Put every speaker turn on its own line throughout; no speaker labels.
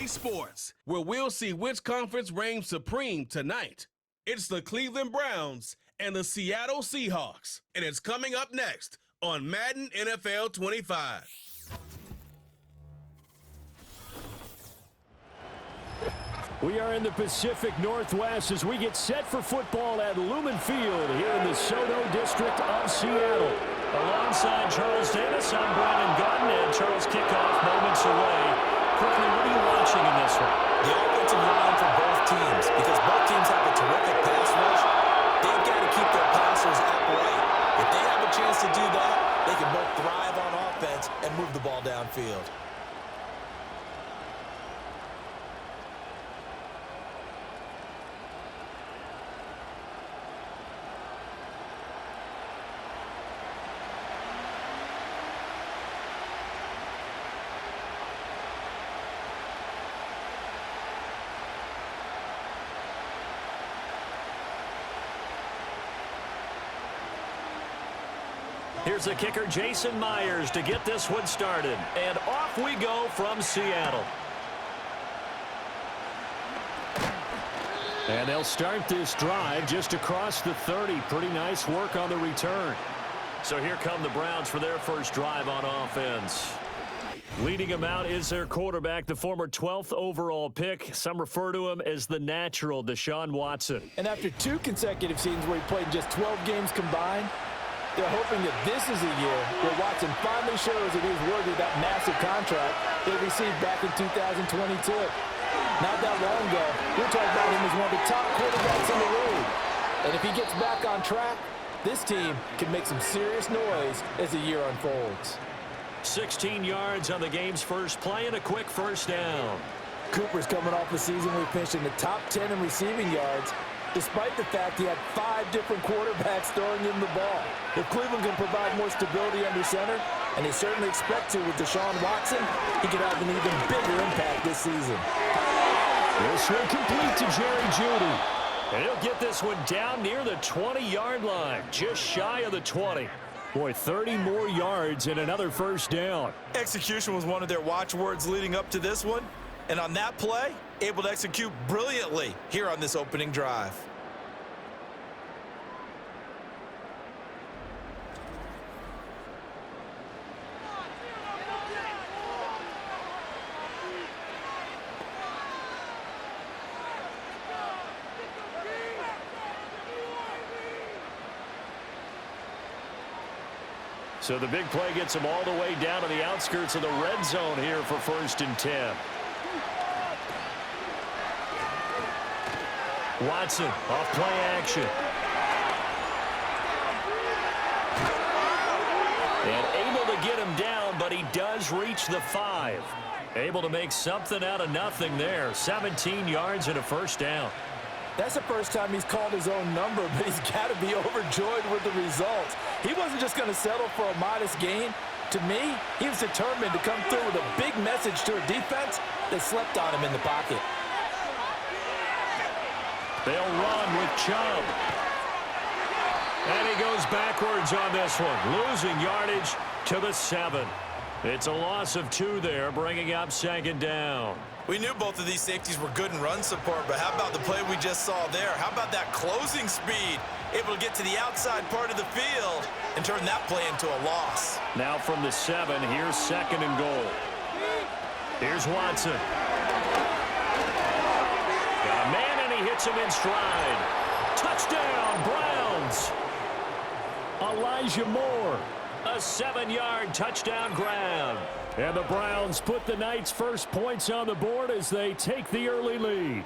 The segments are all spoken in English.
Sunday Sports, where we'll see which conference reigns supreme tonight. It's the Cleveland Browns and the Seattle Seahawks, and it's coming up next on Madden NFL 25.
We are in the Pacific Northwest as we get set for football at Lumen Field here in the Soto district of Seattle.
Alongside Charles Davis, I'm Brandon Gutton, and Charles kickoff moments away. Quickly, what are you watching in this one?
The offensive line for both teams, because both teams have a terrific pass rush. They've got to keep their passers upright. If they have a chance to do that, they can both thrive on offense and move the ball downfield.
Here's the kicker, Jason Myers, to get this one started. And off we go from Seattle.
And they'll start this drive just across the 30. Pretty nice work on the return.
So here come the Browns for their first drive on offense. Leading them out is their quarterback, the former 12th overall pick. Some refer to him as the natural, Deshaun Watson.
And after 2 consecutive seasons where he played just 12 games combined, they're hoping that this is a year where Watson finally shows that he's worthy of that massive contract they received back in 2022. Not that long ago, we were talking about him as one of the top quarterbacks in the league. And if he gets back on track, this team can make some serious noise as the year unfolds.
16 yards on the game's first play and a quick first down.
Cooper's coming off a season where he finished in the top 10 in receiving yards, despite the fact he had 5 different quarterbacks throwing him the ball. If Cleveland can provide more stability under center, and they certainly expect to with Deshaun Watson, he could have an even bigger impact this season.
This will complete to Jerry Jeudy.
And he'll get this one down near the 20-yard line, just shy of the 20.
Boy, 30 more yards and another first down.
Execution was one of their watchwords leading up to this one. And on that play, able to execute brilliantly here on this opening drive.
So the big play gets him all the way down to the outskirts of the red zone here for 1st and 10. Watson off play action. And able to get him down, but he does reach the 5. Able to make something out of nothing there. 17 yards and a first down.
That's the first time he's called his own number, but he's got to be overjoyed with the results. He wasn't just going to settle for a modest gain. To me, he was determined to come through with a big message to a defense that slept on him in the pocket.
They'll run with Chubb. And he goes backwards on this one, losing yardage to the 7. It's a loss of 2 there, bringing up 2nd down.
We knew both of these safeties were good in run support, but how about the play we just saw there? How about that closing speed? Able to get to the outside part of the field and turn that play into a loss.
Now from the 7, here's 2nd and goal. Here's Watson. Got a man, and he hits him in stride. Touchdown, Browns.
Elijah Moore.
A 7-yard touchdown grab.
And the Browns put the night's first points on the board as they take the early lead.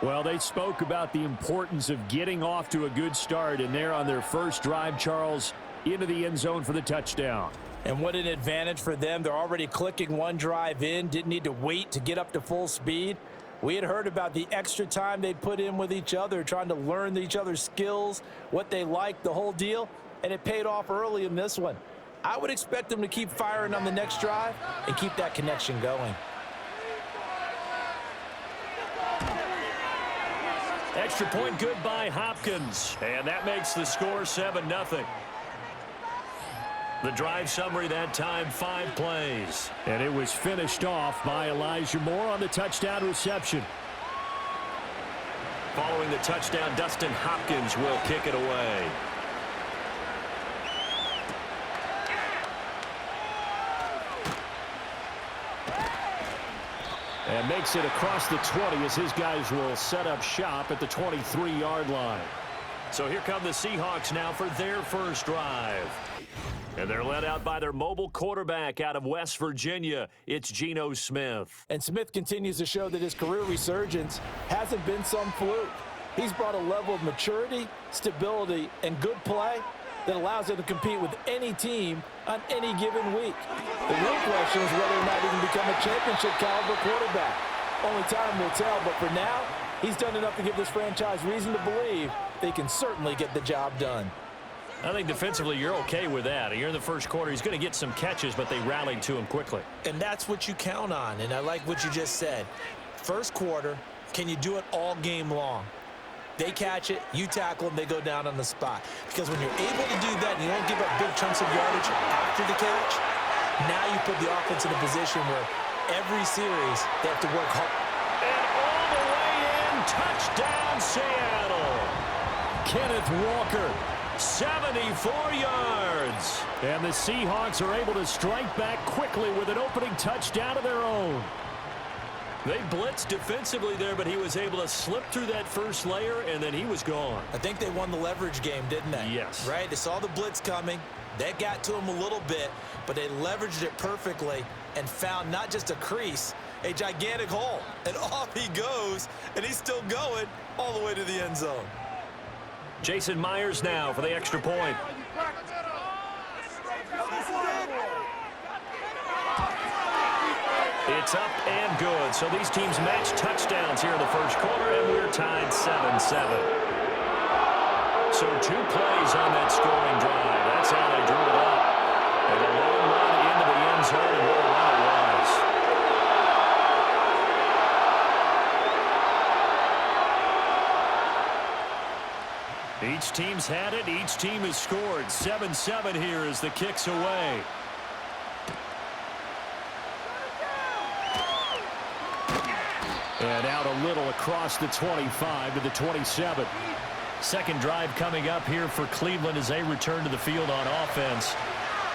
Well, they spoke about the importance of getting off to a good start, and they're on their first drive, Charles, into the end zone for the touchdown.
And what an advantage for them. They're already clicking one drive in, didn't need to wait to get up to full speed. We had heard about the extra time they'd put in with each other, trying to learn each other's skills, what they liked, the whole deal, and it paid off early in this one. I would expect them to keep firing on the next drive and keep that connection going.
Extra point good by Hopkins, and that makes the score 7-0. The drive summary that time, 5 plays.
And it was finished off by Elijah Moore on the touchdown reception.
Following the touchdown, Dustin Hopkins will kick it away.
And makes it across the 20 as his guys will set up shop at the 23-yard line.
So here come the Seahawks now for their first drive. And they're led out by their mobile quarterback out of West Virginia. It's Geno Smith.
And Smith continues to show that his career resurgence hasn't been some fluke. He's brought a level of maturity, stability, and good play that allows him to compete with any team on any given week. The real question is whether or not he can become a championship caliber quarterback. Only time will tell, but for now, he's done enough to give this franchise reason to believe they can certainly get the job done.
I think defensively you're okay with that. You're in the first quarter. He's going to get some catches, but they rallied to him quickly.
And that's what you count on, and I like what you just said. First quarter, can you do it all game long? They catch it, you tackle them, they go down on the spot. Because when you're able to do that and you don't give up big chunks of yardage after the catch, now you put the offense in a position where every series they have to work hard.
And all the way in, touchdown Seattle.
Kenneth Walker.
74 yards.
And the Seahawks are able to strike back quickly with an opening touchdown of their own.
They blitzed defensively there, but he was able to slip through that first layer, and then he was gone.
I think they won the leverage game, didn't they?
Yes.
Right? They saw the blitz coming. That got to him a little bit, but they leveraged it perfectly and found not just a crease, a gigantic hole. And off he goes, and he's still going all the way to the end zone.
Jason Myers now for the extra point. It's up and good. So these teams match touchdowns here in the first quarter, and we're tied 7-7. So 2 plays on that scoring drive. That's how they drew it up. And a long run into the end zone, and what a run it was. Each team's had it. Each team has scored. 7-7 here as the kick's away.
And out a little across the 25 to the 27.
Second drive coming up here for Cleveland as they return to the field on offense.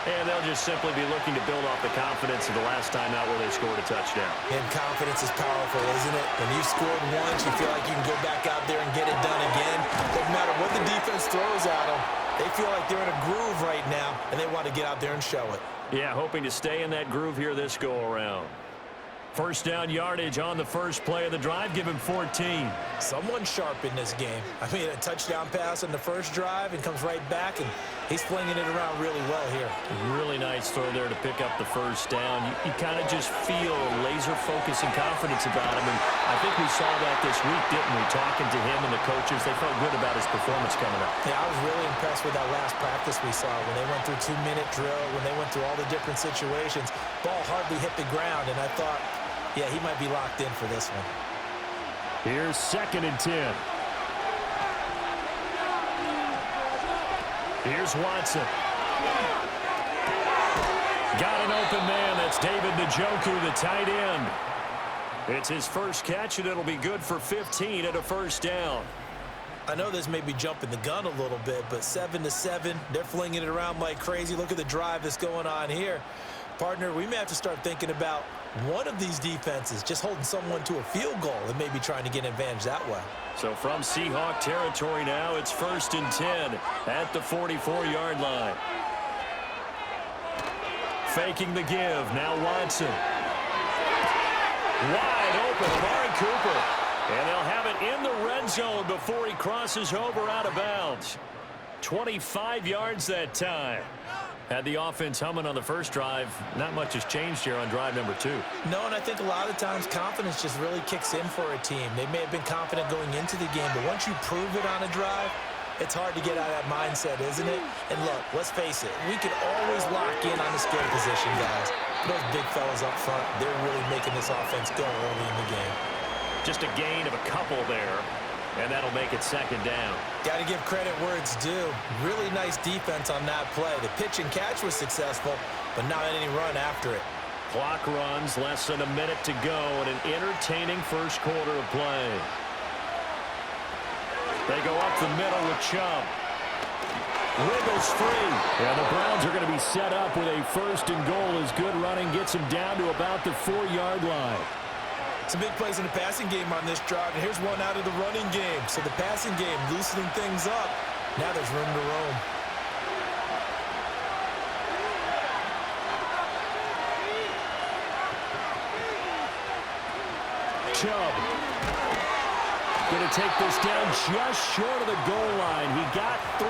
And they'll just simply be looking to build off the confidence of the last time out where they scored a touchdown.
And confidence is powerful, isn't it? When you scored once, you feel like you can go back out there and get it done again. Doesn't matter what the defense throws at them. They feel like they're in a groove right now, and they want to get out there and show it.
Yeah, hoping to stay in that groove here this go-around. First down yardage on the first play of the drive. Give him 14.
Someone sharp in this game. I mean, a touchdown pass on the first drive and comes right back, and he's flinging it around really well here.
Really nice throw there to pick up the first down. You kind of just feel laser focus and confidence about him, and I think we saw that this week, didn't we? Talking to him and the coaches, they felt good about his performance coming up.
Yeah, I was really impressed with that last practice we saw when they went through 2-minute drill, when they went through all the different situations. Ball hardly hit the ground, and I thought, yeah, he might be locked in for this one.
Here's 2nd and 10. Here's Watson. Got an open man. That's David Njoku, the tight end. It's his first catch, and it'll be good for 15 at a first down.
I know this may be jumping the gun a little bit, but 7-7, they're flinging it around like crazy. Look at the drive that's going on here. Partner, we may have to start thinking about one of these defenses just holding someone to a field goal and maybe trying to get an advantage that way.
So from Seahawk territory now, it's 1st and 10 at the 44-yard line. Faking the give. Now Watson. Wide open, Amari Cooper. And they'll have it in the red zone before he crosses over out of bounds. 25 yards that time. Had the offense humming on the first drive. Not much has changed here on drive number 2.
No, and I think a lot of times confidence just really kicks in for a team. They may have been confident going into the game, but once you prove it on a drive, it's hard to get out of that mindset, isn't it? And look, let's face it, we can always lock in on the skill position, guys. Those big fellas up front, they're really making this offense go early in the game.
Just a gain of a couple there. And that'll make it second down.
Got to give credit where it's due. Really nice defense on that play. The pitch and catch was successful, but not any run after it.
Clock runs, less than a minute to go in an entertaining first quarter of play. They go up the middle with Chubb. Wiggles free.
And the Browns are going to be set up with a first and goal as good running gets them down to about the 4-yard line.
Some big plays in the passing game on this drive, and here's one out of the running game. So the passing game loosening things up. Now there's room to roam.
Chubb going to take this down just short of the goal line. He got 3,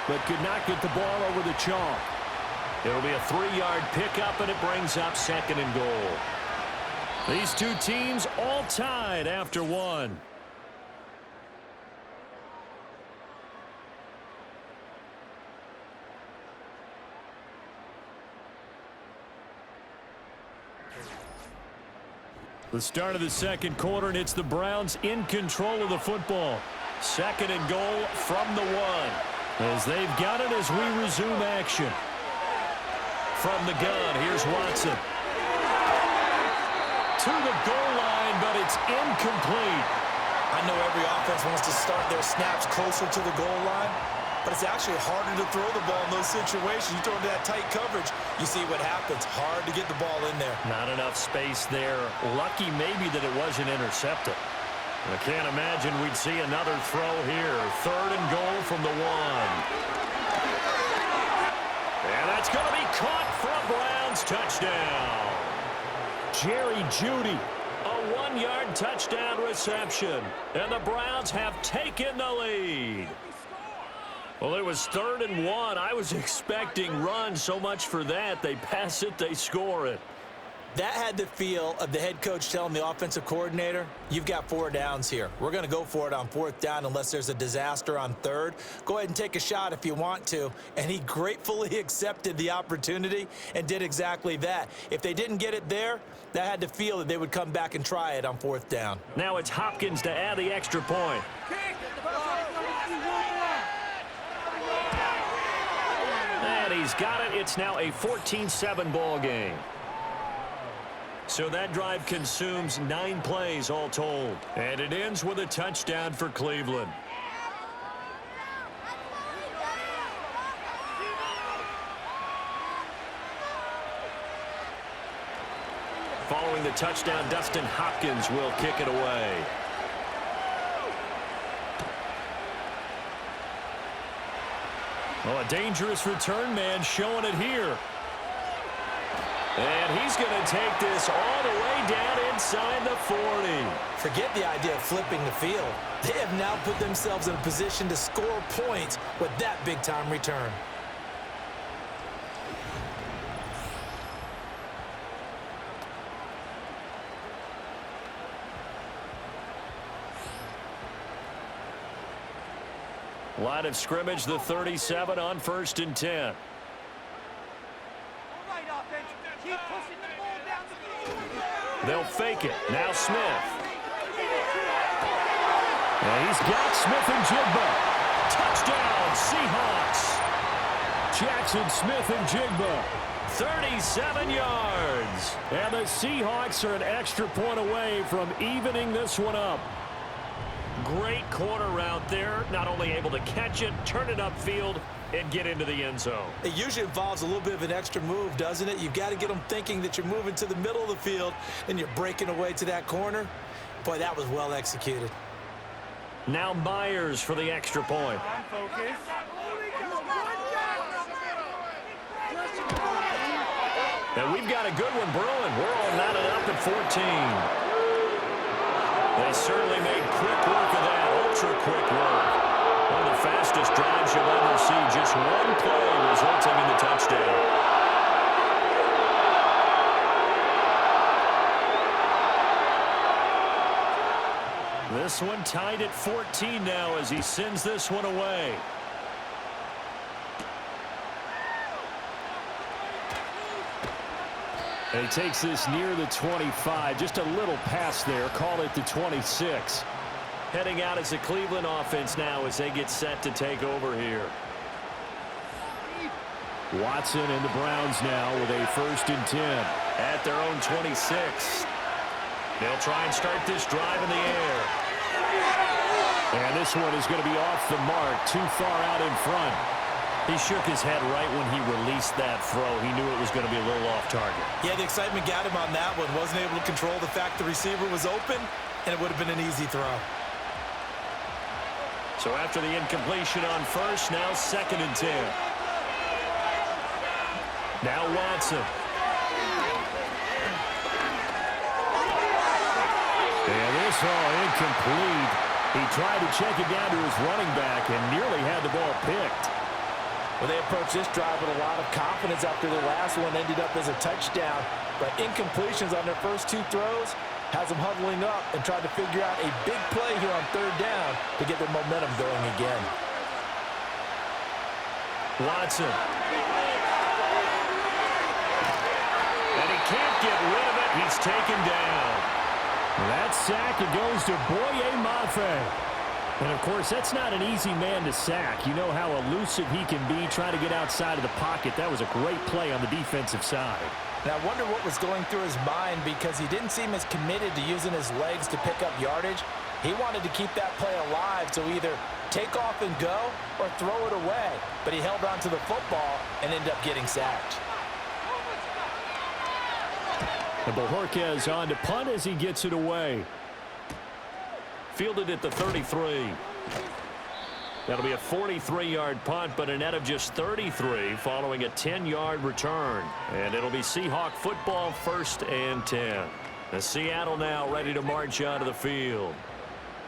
but could not get the ball over the chalk.
It'll be a 3-yard pickup, and it brings up second and goal.
These two teams all tied after 1. The start of the second quarter, and it's the Browns in control of the football. Second and goal from the 1. As they've got it as we resume action. From the gun, here's Watson. To the goal line, but it's incomplete.
I know every offense wants to start their snaps closer to the goal line, but it's actually harder to throw the ball in those situations. You throw into that tight coverage, you see what happens. Hard to get the ball in there.
Not enough space there. Lucky maybe that it wasn't intercepted. I can't imagine we'd see another throw here. Third and goal from the 1. And that's going to be caught for a Browns touchdown.
Jerry Jeudy.
A 1-yard touchdown reception. And the Browns have taken the lead. Well, it was 3rd and 1. I was expecting run. So much for that. They pass it, they score it.
That had the feel of the head coach telling the offensive coordinator, you've got 4 downs here. We're going to go for it on 4th down unless there's a disaster on 3rd. Go ahead and take a shot if you want to. And he gratefully accepted the opportunity and did exactly that. If they didn't get it there, that had the feel that they would come back and try it on 4th down.
Now it's Hopkins to add the extra point. And he's got it. It's now a 14-7 ball game. So that drive consumes 9 plays all told. And it ends with a touchdown for Cleveland. Following the touchdown, Dustin Hopkins will kick it away.
Oh, a dangerous return man showing it here.
And he's going to take this all the way down inside the 40.
Forget the idea of flipping the field. They have now put themselves in a position to score points with that big-time return.
Line of scrimmage, the 37 on 1st and 10. They'll fake it. Now Smith.
And he's got Smith and Jigba. Touchdown, Seahawks. Jackson Smith and Jigba.
37 yards.
And the Seahawks are an extra point away from evening this one up.
Great corner route there. Not only able to catch it, turn it upfield, and get into the end zone.
It usually involves a little bit of an extra move, doesn't it? You've got to get them thinking that you're moving to the middle of the field and you're breaking away to that corner. Boy, that was well executed.
Now Myers for the extra point. And we've got a good one brewing. We're all knotted up at 14. They certainly made quick work of that, ultra-quick work. One of the fastest drives you'll ever see. Just one play resulting in the touchdown. This one tied at 14 now as he sends this one away.
And he takes this near the 25. Just a little pass there. Call it the 26.
heading out as the Cleveland offense now as they get set to take over here.
Watson and the Browns now with a 1st and 10.
At their own 26. They'll try and start this drive in the air.
And this one is going to be off the mark, too far out in front.
He shook his head right when he released that throw. He knew it was going to be a little off target.
Yeah, the excitement got him on that one. Wasn't able to control the fact the receiver was open, and it would have been an easy throw.
So after the incompletion on 1st, now 2nd and 10. Now Watson.
And this all incomplete. He tried to check it down to his running back and nearly had the ball picked.
Well, they approached this drive with a lot of confidence after their last one ended up as a touchdown. But incompletions on their first 2 throws has them huddling up and trying to figure out a big play here on 3rd down to get their momentum going again.
Watson. And he can't get rid of it. He's taken down.
That sack, it goes to Boye Mafe. And, of course, that's not an easy man to sack. You know how elusive he can be trying to get outside of the pocket. That was a great play on the defensive side.
And I wonder what was going through his mind because he didn't seem as committed to using his legs to pick up yardage. He wanted to keep that play alive, so either take off and go or throw it away. But he held on to the football and ended up getting sacked.
And Bojorquez on to punt as he gets it away.
Fielded at the 33. That'll be a 43-yard punt, but a net of just 33 following a 10-yard return. And it'll be Seahawk football, 1st and 10. The Seattle now ready to march out of the field.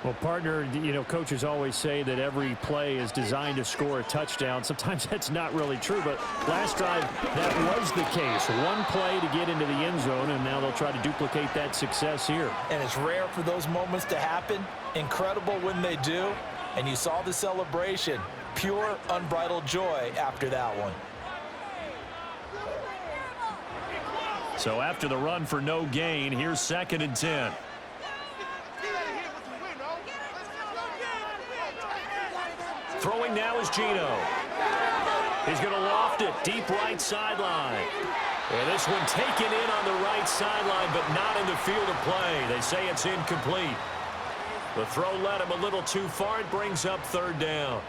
Well, partner, you know, coaches always say that every play is designed to score a touchdown. Sometimes that's not really true, but last drive, that was the case. One play to get into the end zone, and now they'll try to duplicate that success here.
And it's rare for those moments to happen. Incredible when they do. And you saw the celebration. Pure, unbridled joy after that one.
So after the run for no gain, here's 2nd and 10. Throwing now is Geno. He's going to loft it deep right sideline. And this one taken in on the right sideline, but not in the field of play. They say it's incomplete. The throw led him a little too far. It brings up 3rd down.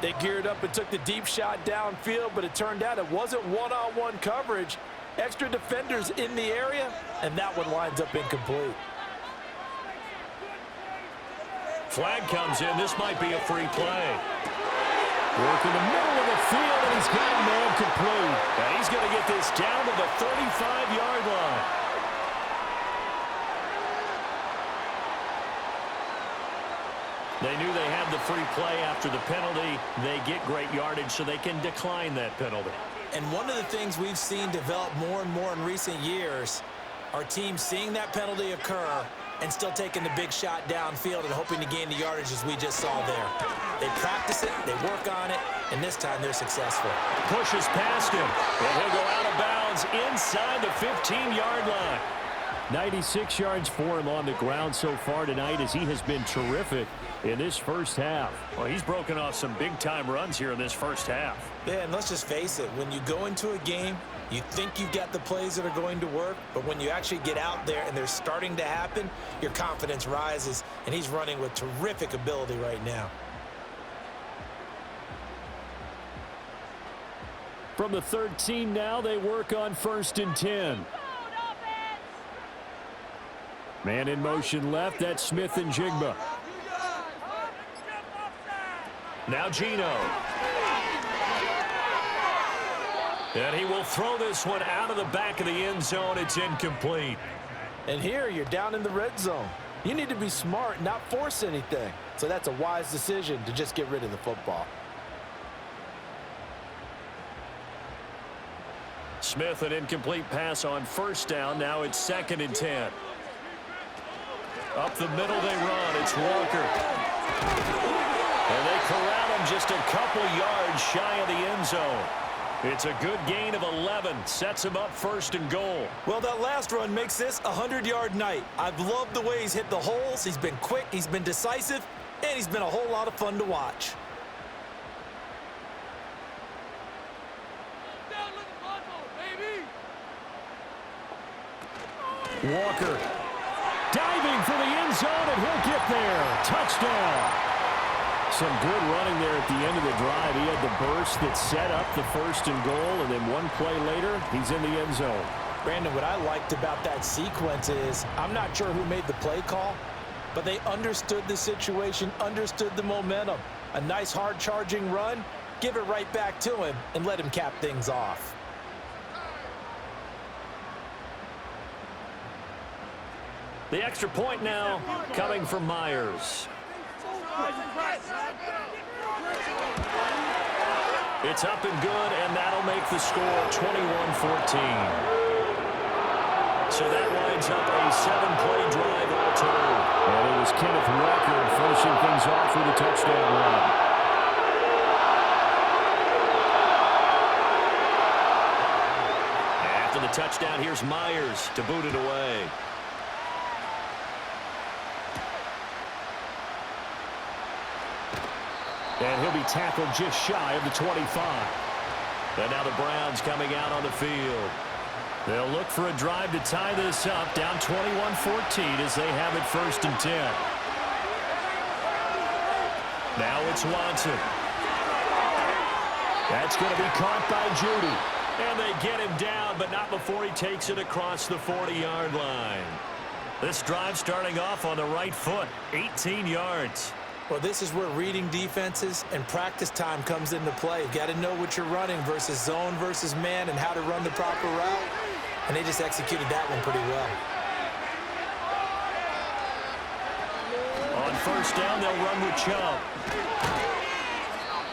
They geared up and took the deep shot downfield, but it turned out it wasn't one-on-one coverage. Extra defenders in the area, and that one winds up incomplete.
Flag comes in. This might be a free play.
Work in the middle of the field, and he's got a man complete.
And he's going to get this down to the 35-yard line. They knew they had the free play after the penalty. They get great yardage, so they can decline that penalty.
And one of the things we've seen develop more and more in recent years are teams seeing that penalty occur and still taking the big shot downfield and hoping to gain the yardage as we just saw there. They practice it, they work on it, and this time they're successful.
Pushes past him, and he'll go out of bounds inside the 15-yard line.
96 yards for him on the ground so far tonight as he has been terrific in this first half.
Well, he's broken off some big-time runs here in this first half.
Yeah, and let's just face it, when you go into a game, you think you've got the plays that are going to work, but when you actually get out there and they're starting to happen, your confidence rises, and he's running with terrific ability right now.
From the 13 now, they work on 1st and 10. Man in motion left, that's Smith and Jigba.
Now Geno. And he will throw this one out of the back of the end zone. It's incomplete.
And here you're down in the red zone. You need to be smart, not force anything. So that's a wise decision to just get rid of the football.
Smith, an incomplete pass on 1st down. Now it's 2nd and 10. Up the middle they run. It's Walker. And they corral him just a couple yards shy of the end zone. It's a good gain of 11. Sets him up first and goal.
Well, that last run makes this a 100-yard night. I've loved the way he's hit the holes. He's been quick, he's been decisive, and he's been a whole lot of fun to watch.
Walker diving for the end zone, and he'll get there. Touchdown. Some good running there at the end of the drive. He had the burst that set up the first and goal, and then one play later, he's in the end zone.
Brandon, what I liked about that sequence is I'm not sure who made the play call, but they understood the situation, understood the momentum. A nice hard-charging run, give it right back to him, and let him cap things off.
The extra point now coming from Myers. It's up and good, and that'll make the score 21-14. So that winds up a 7-play drive all told.
And it was Kenneth Walker finishing things off with a touchdown run.
After the touchdown, here's Myers to boot it away.
And he'll be tackled just shy of the 25.
And now the Browns coming out on the field. They'll look for a drive to tie this up, down 21-14 as they have it first and 10. Now it's Watson. That's going to be caught by Judy. And they get him down, but not before he takes it across the 40-yard line. This drive starting off on the right foot, 18 yards.
Well, this is where reading defenses and practice time comes into play. You've got to know what you're running versus zone versus man and how to run the proper route. And they just executed that one pretty well.
On first down, they'll run with Chubb.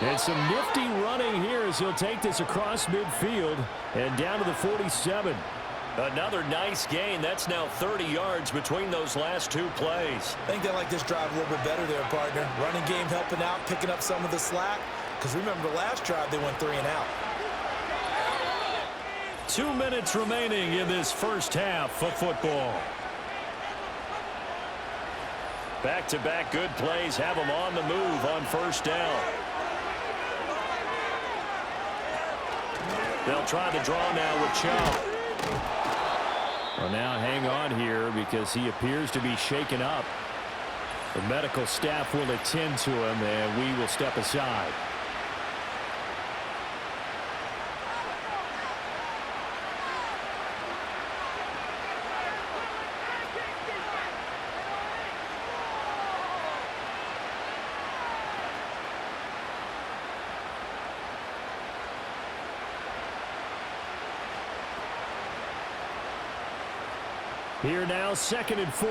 And some nifty running here as he'll take this across midfield and down to the 47.
Another nice gain. That's now 30 yards between those last two plays.
I think they like this drive a little bit better there, partner. Running game helping out, picking up some of the slack. Because remember the last drive, they went 3 and out.
2 minutes remaining in this first half of football. Back-to-back good plays have them on the move on first down. They'll try the draw now with Chubb.
Well, now hang on here because he appears to be shaken up. The medical staff will attend to him, and we will step aside. Here now, 2nd and 4.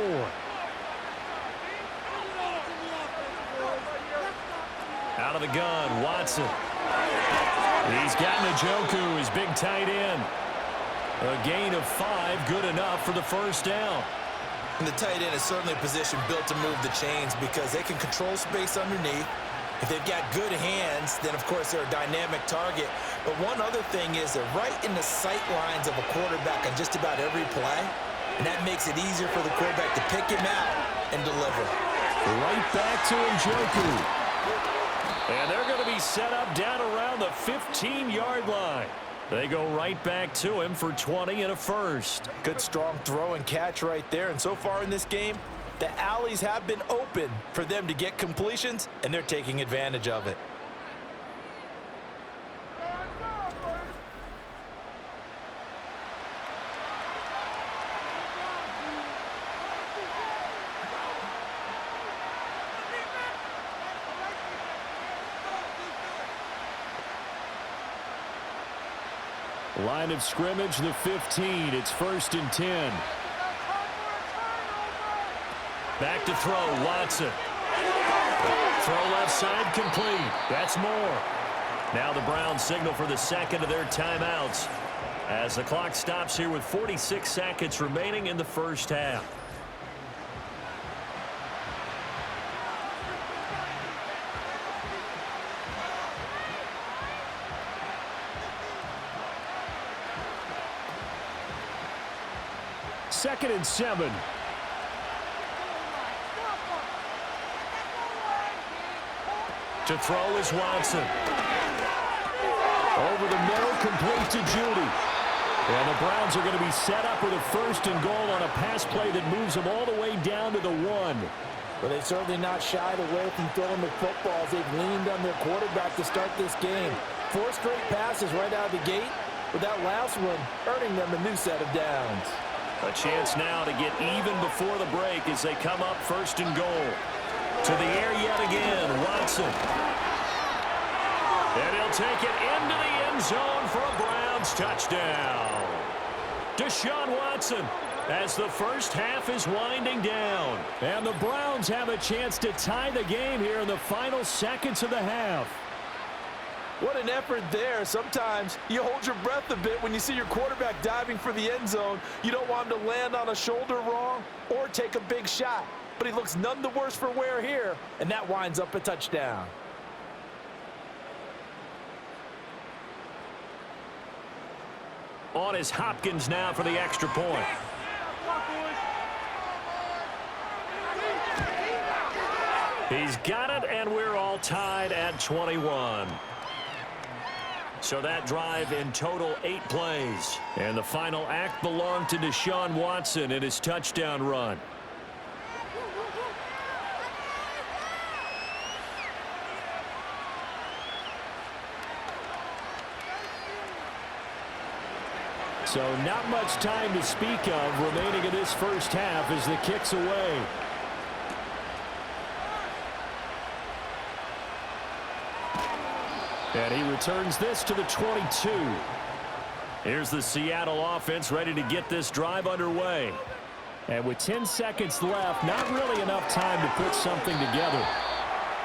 Out of the gun, Watson. He's got Njoku, his big tight end. A gain of 5, good enough for the first down.
And the tight end is certainly a position built to move the chains because they can control space underneath. If they've got good hands, then, of course, they're a dynamic target. But one other thing is they're right in the sight lines of a quarterback on just about every play. And that makes it easier for the quarterback to pick him out and deliver.
Right back to Njoku.
And they're going to be set up down around the 15-yard line. They go right back to him for 20 and a first.
Good strong throw and catch right there. And so far in this game, the alleys have been open for them to get completions, and they're taking advantage of it.
Line of scrimmage, the 15. It's 1st and 10.
Back to throw, Watson. Throw left side, complete. That's more. Now the Browns signal for the second of their timeouts as the clock stops here with 46 seconds remaining in the first half.
2nd and 7.
To throw is Watson.
Over the middle, complete to Judy. And the Browns are going to be set up with a 1st and goal on a pass play that moves them all the way down to the 1.
But they've certainly not shied away from throwing the footballs. They've leaned on their quarterback to start this game. 4 straight passes right out of the gate, with that last one earning them a new set of downs.
A chance now to get even before the break as they come up 1st and goal. To the air yet again, Watson. And he'll take it into the end zone for a Browns touchdown. Deshaun Watson as the first half is winding down.
And the Browns have a chance to tie the game here in the final seconds of the half.
What an effort there. Sometimes you hold your breath a bit when you see your quarterback diving for the end zone. You don't want him to land on a shoulder wrong or take a big shot. But he looks none the worse for wear here, and that winds up a touchdown.
On is Hopkins now for the extra point. He's got it, and we're all tied at 21. So that drive in total 8 plays. And the final act belonged to Deshaun Watson in his touchdown run.
So not much time to speak of remaining in this first half as the kick's away. And he returns this to the 22.
Here's the Seattle offense ready to get this drive underway.
And with 10 seconds left, not really enough time to put something together.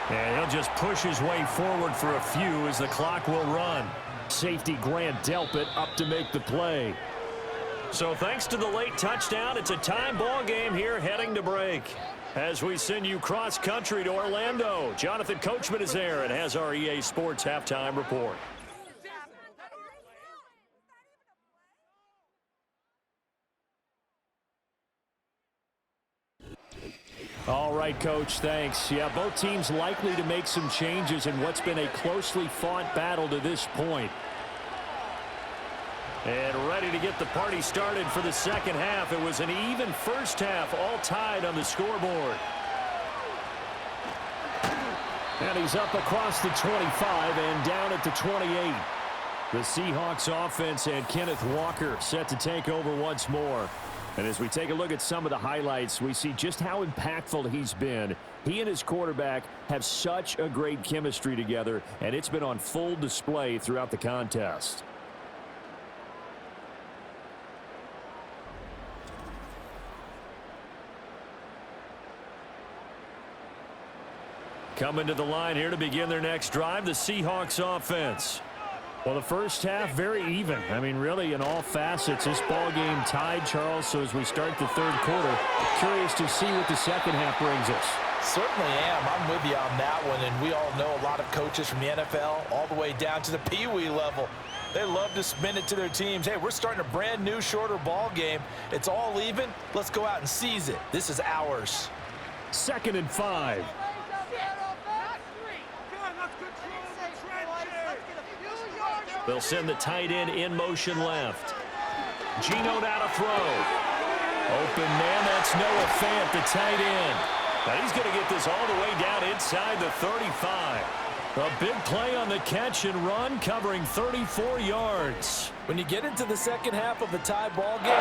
And he'll just push his way forward for a few as the clock will run.
Safety Grant Delpit up to make the play.
So thanks to the late touchdown, it's a time ball game here heading to break. As we send you cross-country to Orlando, Jonathan Coachman is there and has our EA Sports halftime report.
All right, Coach, thanks. Yeah, both teams likely to make some changes in what's been a closely fought battle to this point.
And ready to get the party started for the second half. It was an even first half, all tied on the scoreboard.
And he's up across the 25 and down at the 28. The Seahawks offense and Kenneth Walker set to take over once more. And as we take a look at some of the highlights, we see just how impactful he's been. He and his quarterback have such a great chemistry together, and it's been on full display throughout the contest.
Coming to the line here to begin their next drive, the Seahawks offense.
Well, the first half, very even. I mean, really, in all facets, this ball game tied, Charles. So as we start the third quarter, curious to see what the second half brings us.
Certainly am. I'm with you on that one. And we all know a lot of coaches from the NFL all the way down to the Pee-wee level. They love to spin it to their teams. Hey, we're starting a brand new, shorter ball game. It's all even. Let's go out and seize it. This is ours.
2nd and 5.
They'll send the tight end in motion left. Geno now to throw. Open man, that's Noah Fant, the tight end. Now he's going to get this all the way down inside the 35. A big play on the catch and run, covering 34 yards.
When you get into the second half of a tie ball game,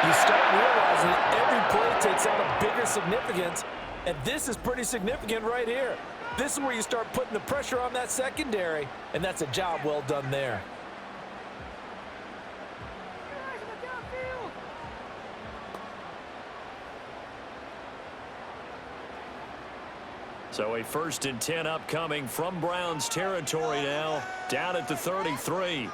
you start realizing that every play takes on a bigger significance, and this is pretty significant right here. This is where you start putting the pressure on that secondary, and that's a job well done there.
So a 1st and 10 upcoming from Browns territory now, down at the 33.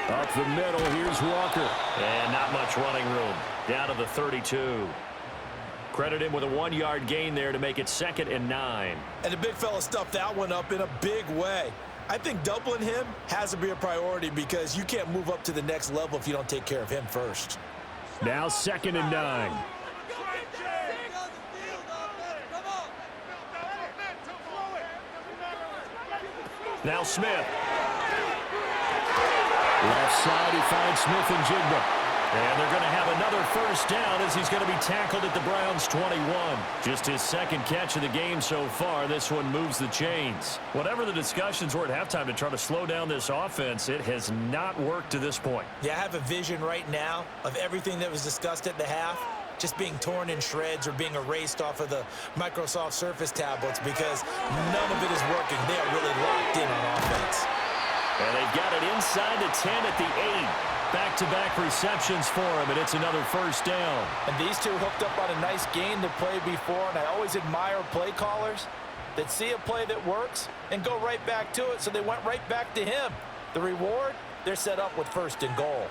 Up the middle, here's Walker.
And not much running room, down to the 32. Credit him with a 1-yard gain there to make it 2nd and 9.
And the big fella stuffed that one up in a big way. I think doubling him has to be a priority because you can't move up to the next level if you don't take care of him first.
Now 2nd and 9.
Now Smith.
Left side, he finds Smith and Jigba.
And they're going to have another first down as he's going to be tackled at the Browns' 21. Just his second catch of the game so far. This one moves the chains. Whatever the discussions were at halftime to try to slow down this offense, it has not worked to this point.
Yeah, I have a vision right now of everything that was discussed at the half just being torn in shreds or being erased off of the Microsoft Surface tablets because none of it is working. They are really locked in on offense.
And they've got it inside the 10 at the 8. Back-to-back receptions for him, and it's another first down.
And these two hooked up on a nice gain to play before, and I always admire play callers that see a play that works and go right back to it, so they went right back to him. The reward, they're set up with 1st and goal.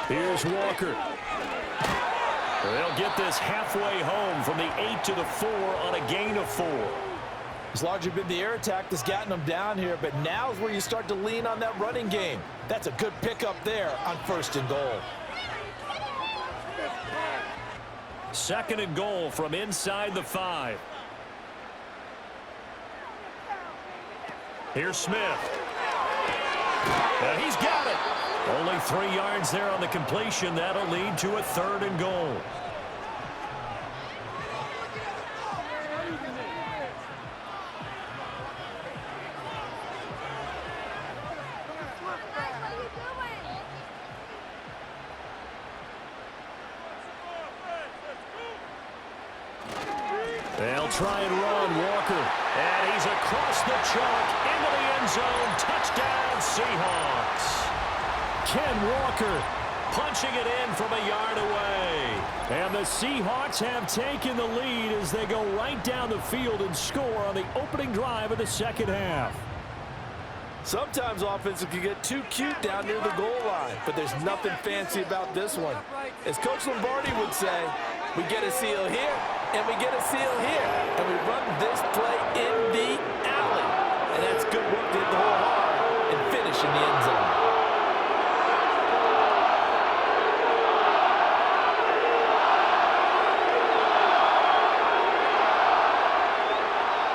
Here's Walker.
They'll get this halfway home from the 8 to the 4 on a gain of 4.
It's largely been the air attack that's gotten them down here, but now's where you start to lean on that running game. That's a good pickup there on 1st and goal.
2nd and goal from inside the 5. Here's Smith. And he's got it. Only 3 yards there on the completion. That'll lead to a 3rd and goal. They'll try and run Walker. And he's across the chalk into the end zone. Touchdown, Seahawks.
Ken Walker.
Punching it in from a yard away.
And the Seahawks have taken the lead as they go right down the field and score on the opening drive of the 2nd half.
Sometimes offenses can get too cute down near the goal line, but there's nothing fancy about this one. As Coach Lombardi would say, we get a seal here, and we get a seal here, and we run this play in the alley. And that's good work to hit the hole hard and finish in the end zone.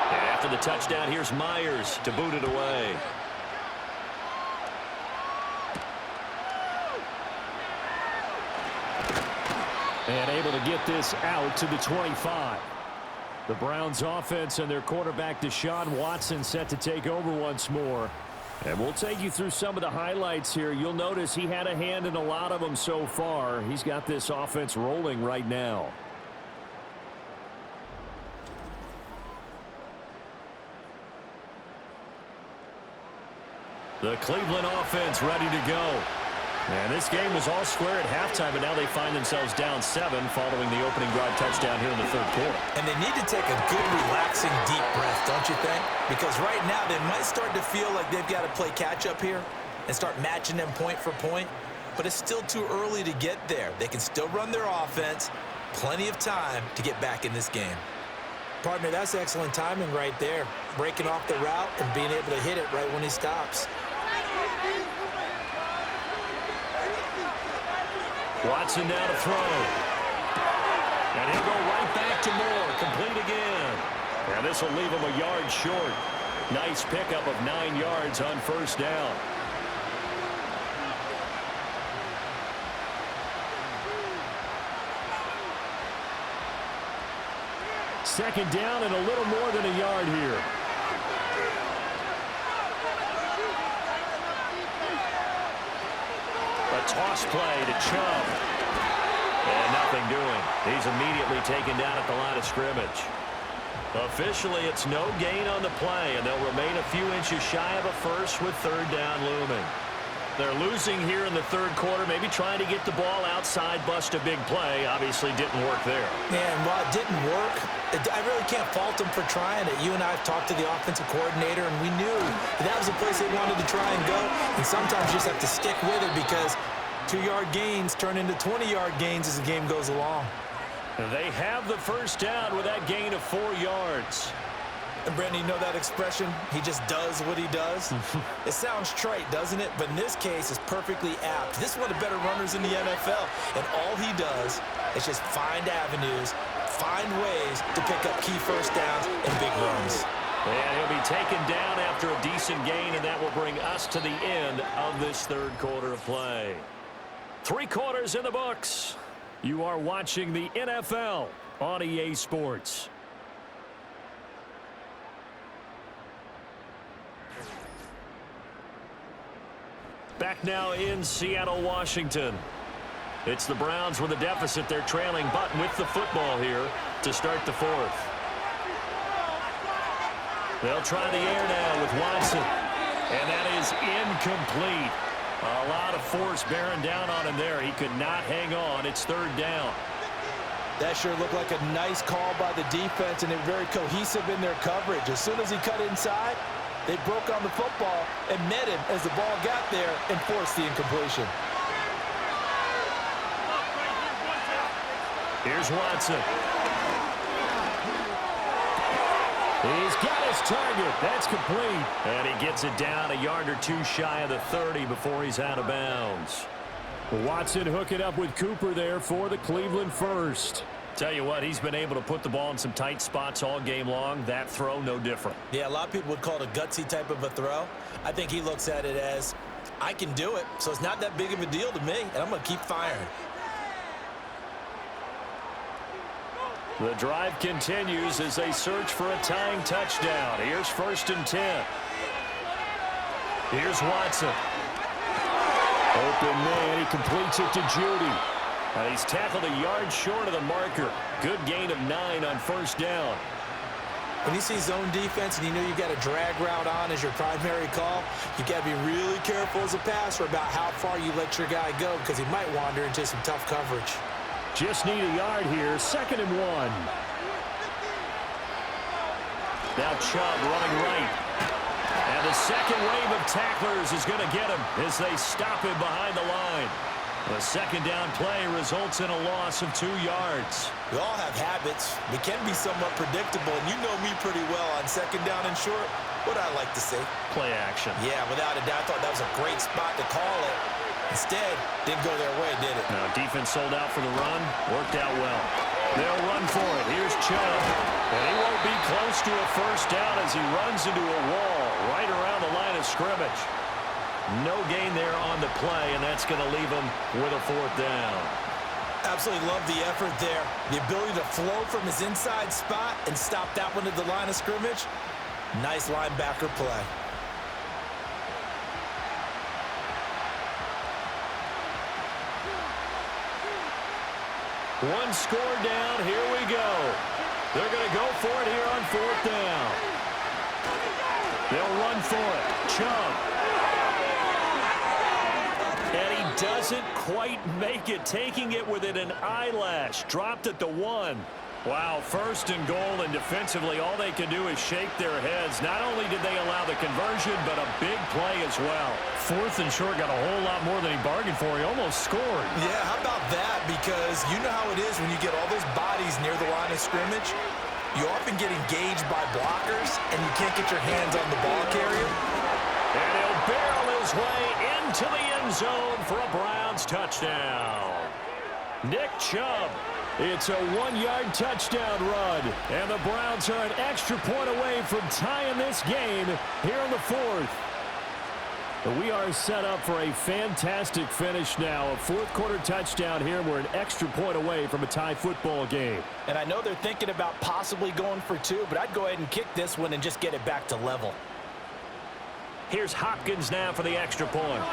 And after the touchdown, here's Myers to boot it away.
And able to get this out to the 25. The Browns offense and their quarterback Deshaun Watson set to take over once more. And we'll take you through some of the highlights here. You'll notice he had a hand in a lot of them so far. He's got this offense rolling right now.
The Cleveland offense ready to go. And this game was all square at halftime, but now they find themselves down 7 following the opening drive touchdown here in the 3rd quarter.
And they need to take a good, relaxing, deep breath, don't you think? Because right now they might start to feel like they've got to play catch-up here and start matching them point for point. But it's still too early to get there. They can still run their offense. Plenty of time to get back in this game. Partner, that's excellent timing right there. Breaking off the route and being able to hit it right when he stops.
Watson now to throw. And he'll go right back to Moore. Complete again. And this will leave him a yard short. Nice pickup of 9 yards on 1st down.
Second down and a little more than a yard here.
A toss play to Chubb. And nothing doing. He's immediately taken down at the line of scrimmage. Officially, it's no gain on the play, and they'll remain a few inches shy of a first with 3rd down looming. They're losing here in the 3rd quarter, maybe trying to get the ball outside, bust a big play. Obviously didn't work there.
And while it didn't work, I really can't fault them for trying it. You and I have talked to the offensive coordinator, and we knew that was the place they wanted to try and go. And sometimes you just have to stick with it because 2-yard gains turn into 20-yard gains as the game goes along.
They have the first down with that gain of 4 yards.
And Brandon, you know that expression? He just does what he does? It sounds trite, doesn't it? But in this case, it's perfectly apt. This is one of the better runners in the NFL. And all he does is just find avenues, find ways to pick up key first downs and big runs.
And he'll be taken down after a decent gain, and that will bring us to the end of this third quarter of play. 3 quarters in the books. You are watching the NFL on EA Sports. Back now in Seattle, Washington. It's the Browns with a deficit. They're trailing, but with the football here to start the fourth. They'll try the air now with Watson. And that is incomplete. A lot of force bearing down on him there. He could not hang on. It's third down.
That sure looked like a nice call by the defense, and they're very cohesive in their coverage. As soon as he cut inside, they broke on the football and met him as the ball got there and forced the incompletion.
Here's Watson.
He's got his target. That's complete.
And he gets it down a yard or two shy of the 30 before he's out of bounds.
Watson hooking up with Cooper there for the Cleveland first.
Tell you what, he's been able to put the ball in some tight spots all game long. That throw, no different.
Yeah, a lot of people would call it a gutsy type of a throw. I think he looks at it as, I can do it, so it's not that big of a deal to me, and I'm going to keep firing.
The drive continues as they search for a tying touchdown. Here's 1st and 10. Here's Watson.
Open man, he completes it to Judy.
And he's tackled a yard short of the marker. Good gain of 9 on 1st down.
When you see zone defense and you know you got a drag route on as your primary call, you got to be really careful as a passer about how far you let your guy go because he might wander into some tough coverage.
Just need a yard here. 2nd and 1.
Now Chubb running right. And the second wave of tacklers is going to get him as they stop him behind the line. The 2nd down play results in a loss of 2 yards.
We all have habits. We can be somewhat predictable, and you know me pretty well on 2nd down and short. What I like to say?
Play action.
Yeah, without a doubt. I thought that was a great spot to call it. Instead, didn't go their way, did it?
Now, defense sold out for the run. Worked out well. They'll run for it. Here's Chubb. And he won't be close to a 1st down as he runs into a wall right around the line of scrimmage. No gain there on the play, and that's going to leave him with a 4th down.
Absolutely love the effort there. The ability to flow from his inside spot and stop that one at the line of scrimmage. Nice linebacker play.
One score down. Here we go. They're going to go for it here on 4th down. They'll run for it. Chubb. And he doesn't quite make it, taking it within an eyelash. Dropped at the 1. Wow, 1st and goal, and defensively all they can do is shake their heads. Not only did they allow the conversion, but a big play as well. 4th and short got a whole lot more than he bargained for. He almost scored.
Yeah, how about that? Because you know how it is when you get all those bodies near the line of scrimmage. You often get engaged by blockers, and you can't get your hands on the ball carrier.
And he'll barrel his way into the end zone for a Browns touchdown. Nick Chubb.
It's a 1-yard touchdown run, and the Browns are an extra point away from tying this game here in the 4th. We are set up for a fantastic finish now. A 4th quarter touchdown here. We're an extra point away from a tie football game.
And I know they're thinking about possibly going for 2, but I'd go ahead and kick this one and just get it back to level.
Here's Hopkins now for the extra point.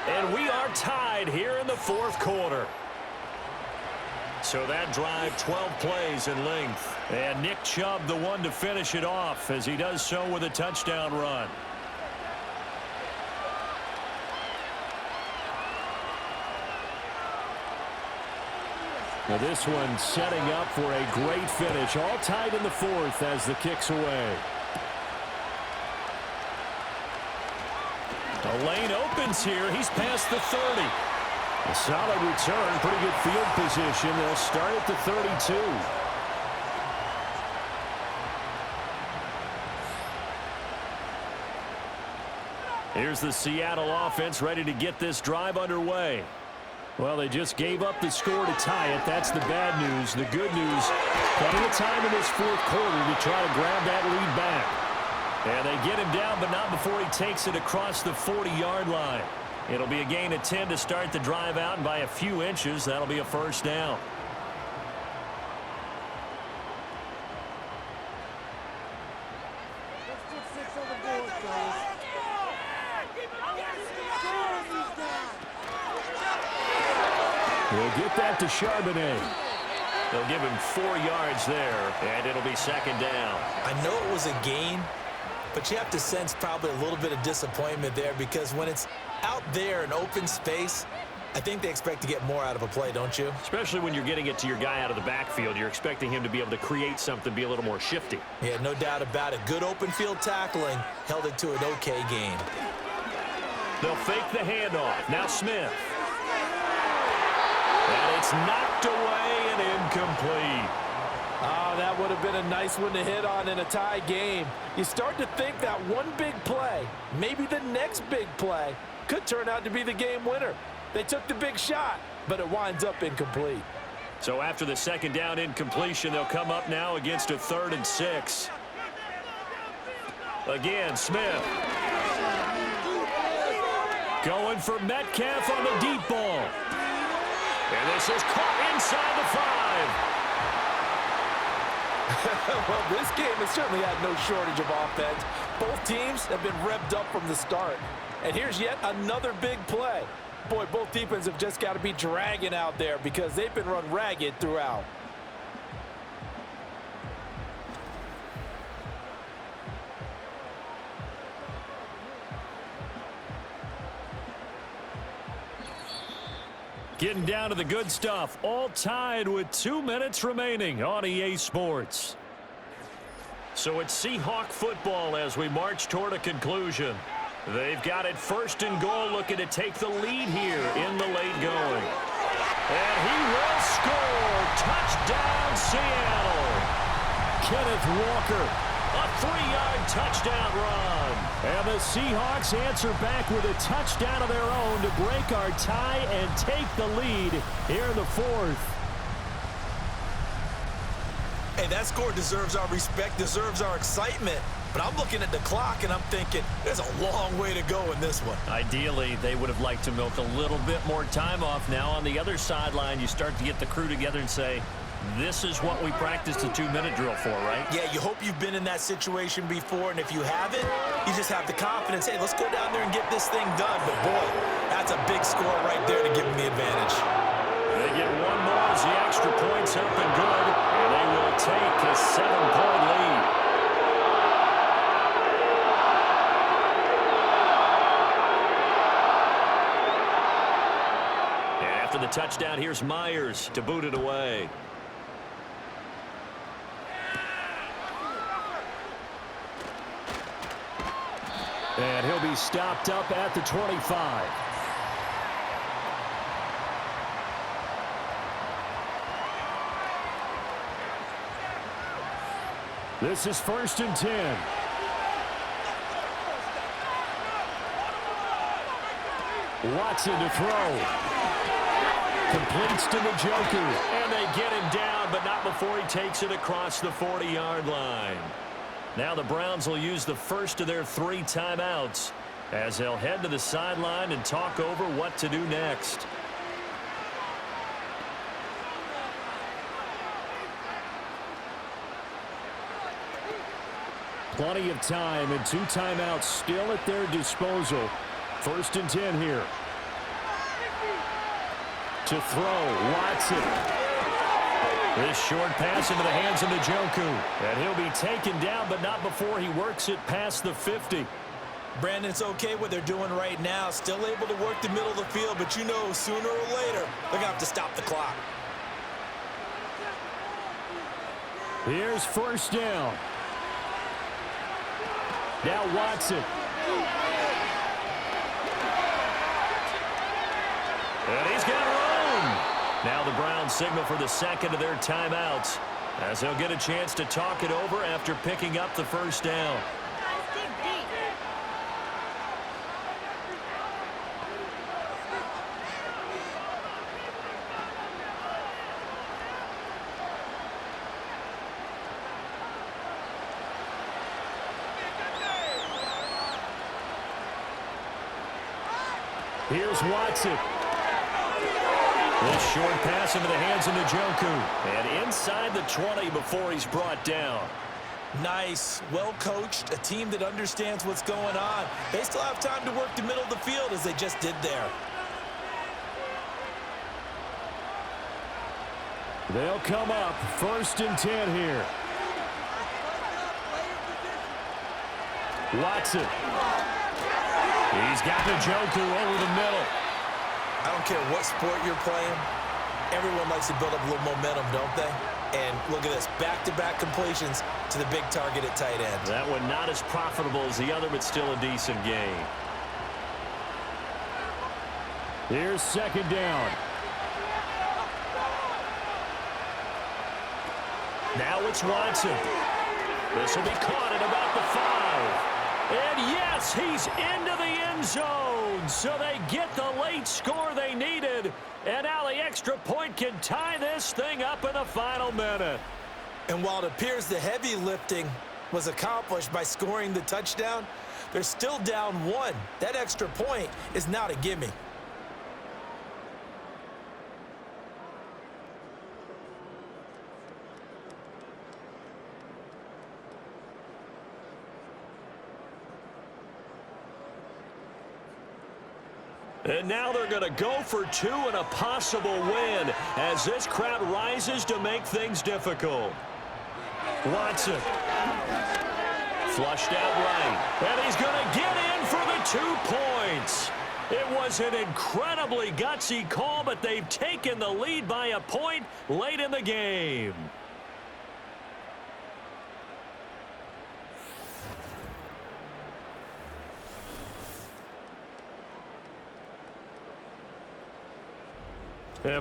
And we are tied here in the 4th quarter. So that drive, 12 plays in length. And Nick Chubb, the one to finish it off, as he does so with a touchdown run.
Now this one setting up for a great finish. All tied in the 4th as the kick's away.
The lane opens here. He's past the 30.
A solid return, pretty good field position. They'll start at the 32. Here's the Seattle offense ready to get this drive underway. Well, they just gave up the score to tie it. That's the bad news. The good news, plenty of time in this fourth quarter to try to grab that lead back. And they get him down, but not before he takes it across the 40-yard line. It'll be a gain of 10 to start the drive out, and by a few inches, that'll be a first down. We'll get that to Charbonnet. They'll give him 4 yards there, and it'll be second down.
I know it was a gain, but you have to sense probably a little bit of disappointment there because when it's out there in open space, I think they expect to get more out of a play, don't you?
Especially when you're getting it to your guy out of the backfield. You're expecting him to be able to create something, be a little more shifty.
Yeah, no doubt about it. Good open field tackling held it to an okay gain.
They'll fake the handoff. Now Smith. And it's knocked away and incomplete.
Oh, that would have been a nice one to hit on in a tie game. You start to think that one big play, maybe the next big play, could turn out to be the game winner. They took the big shot, but it winds up incomplete.
So after the second down incompletion, they'll come up now against a 3rd and 6. Again, Smith. Going for Metcalf on the deep ball. And this is caught inside the 5.
Well, this game has certainly had no shortage of offense. Both teams have been revved up from the start. And here's yet another big play. Boy, both defenses have just got to be dragging out there because they've been run ragged throughout. Getting down to the good stuff, all tied with 2 minutes remaining on EA Sports.
So it's Seahawk football as we march toward a conclusion. They've got it 1st and goal, looking to take the lead here in the late going. And he will score. Touchdown, Seattle. Kenneth Walker, a 3-yard touchdown run. And the Seahawks answer back with a touchdown of their own to break our tie and take the lead here in the 4th.
Hey, that score deserves our respect, deserves our excitement. But I'm looking at the clock, and I'm thinking there's a long way to go in this one.
Ideally, they would have liked to milk a little bit more time off. Now on the other sideline, you start to get the crew together and say, this is what we practiced a 2-minute drill for, right?
Yeah, you hope you've been in that situation before, and if you haven't, you just have the confidence, hey, let's go down there and get this thing done. But, boy, that's a big score right there to give them the advantage.
They get one more as the extra point's up and good, and they will take a 7-point lead. And after the touchdown, here's Myers to boot it away. And he'll be stopped up at the 25. This is 1st and 10. Watson to throw. Completes to Njoku. And they get him down, but not before he takes it across the 40-yard line. Now the Browns will use the first of their 3 timeouts as they'll head to the sideline and talk over what to do next. Plenty of time and 2 timeouts still at their disposal. 1st and 10 here. To throw, Watson. This short pass into the hands of Njoku. And he'll be taken down, but not before he works it past the 50.
Brandon, it's okay what they're doing right now. Still able to work the middle of the field, but you know sooner or later they're going to have to stop the clock.
Here's 1st down. Now Watson. And he's got
Now the Browns signal for the second of their timeouts, as they'll get a chance to talk it over after picking up the first down.
Here's Watson.
This short pass into the hands of Njoku. And inside the 20 before he's brought down.
Nice, well-coached, a team that understands what's going on. They still have time to work the middle of the field as they just did there.
They'll come up 1st and 10 here. Watson. He's got Njoku over the middle.
I don't care what sport you're playing. Everyone likes to build up a little momentum, don't they? And look at this, back-to-back completions to the big target at tight end.
That one not as profitable as the other, but still a decent gain.
Here's 2nd down.
Now it's Watson. This will be caught at about the 5. And yes, he's into the end zone. So they get the late score they needed. And now the extra point can tie this thing up in the final minute.
And while it appears the heavy lifting was accomplished by scoring the touchdown, they're still down 1. That extra point is not a gimme.
And now they're going to go for 2 and a possible win as this crowd rises to make things difficult. Watson. Flushed out right. And he's going to get in for the 2 points. It was an incredibly gutsy call, but they've taken the lead by a point late in the game.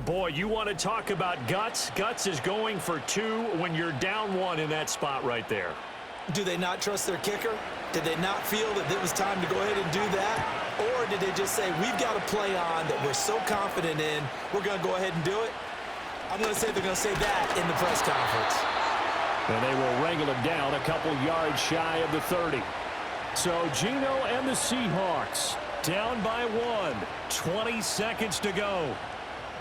Boy, you want to talk about guts? Guts is going for 2 when you're down 1 in that spot right there.
Do they not trust their kicker? Did they not feel that it was time to go ahead and do that? Or did they just say, we've got a play on that we're so confident in, we're going to go ahead and do it? I'm going to say they're going to say that in the press conference.
And they will wrangle him down a couple yards shy of the 30. So Geno and the Seahawks
down by 1. 20 seconds to go.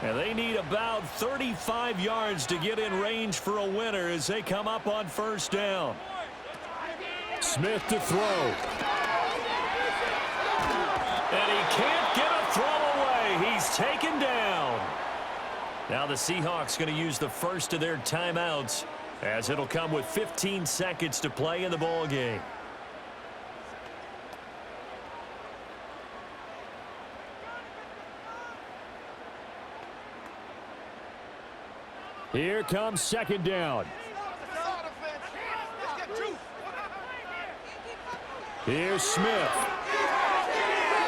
And they need about 35 yards to get in range for a winner as they come up on 1st down.
Smith to throw.
And he can't get a throw away. He's taken down. Now the Seahawks going to use the first of their timeouts as it'll come with 15 seconds to play in the ball game.
Here comes 2nd down. Here's Smith.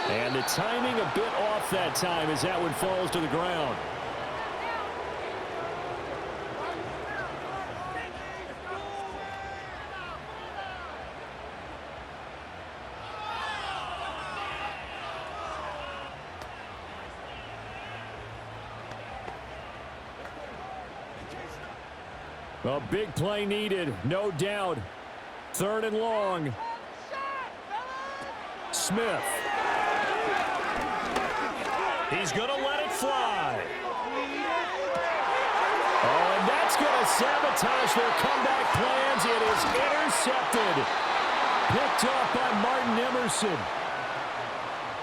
And the timing a bit off that time as that one falls to the ground. A big play needed, no doubt. 3rd and long. Smith.
He's going to let it fly.
Oh, and that's going to sabotage their comeback plans. It is intercepted. Picked off by Martin Emerson.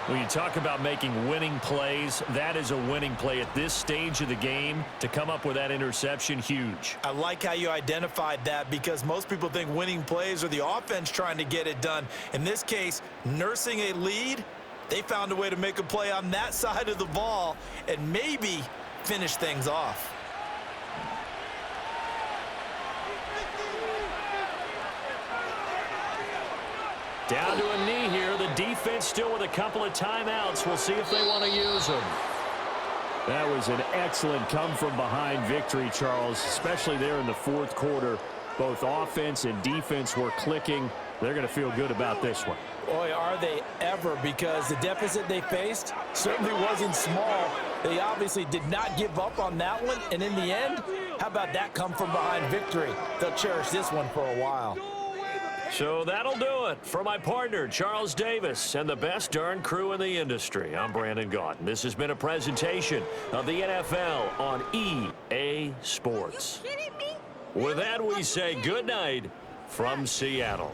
When you talk about making winning plays, that is a winning play at this stage of the game. To come up with that interception, huge.
I like how you identified that because most people think winning plays are the offense trying to get it done. In this case, nursing a lead, they found a way to make a play on that side of the ball and maybe finish things off.
Down to a knee here. The defense still with a couple of timeouts. We'll see if they want to use them.
That was an excellent come-from-behind victory, Charles, especially there in the fourth quarter. Both offense and defense were clicking. They're going to feel good about this one.
Boy, are they ever, because the deficit they faced certainly wasn't small. They obviously did not give up on that one, and in the end, how about that come-from-behind victory? They'll cherish this one for a while.
So that'll do it for my partner, Charles Davis, and the best darn crew in the industry. I'm Brandon Gaudin. This has been a presentation of the NFL on EA Sports. With that, we say good night from Seattle.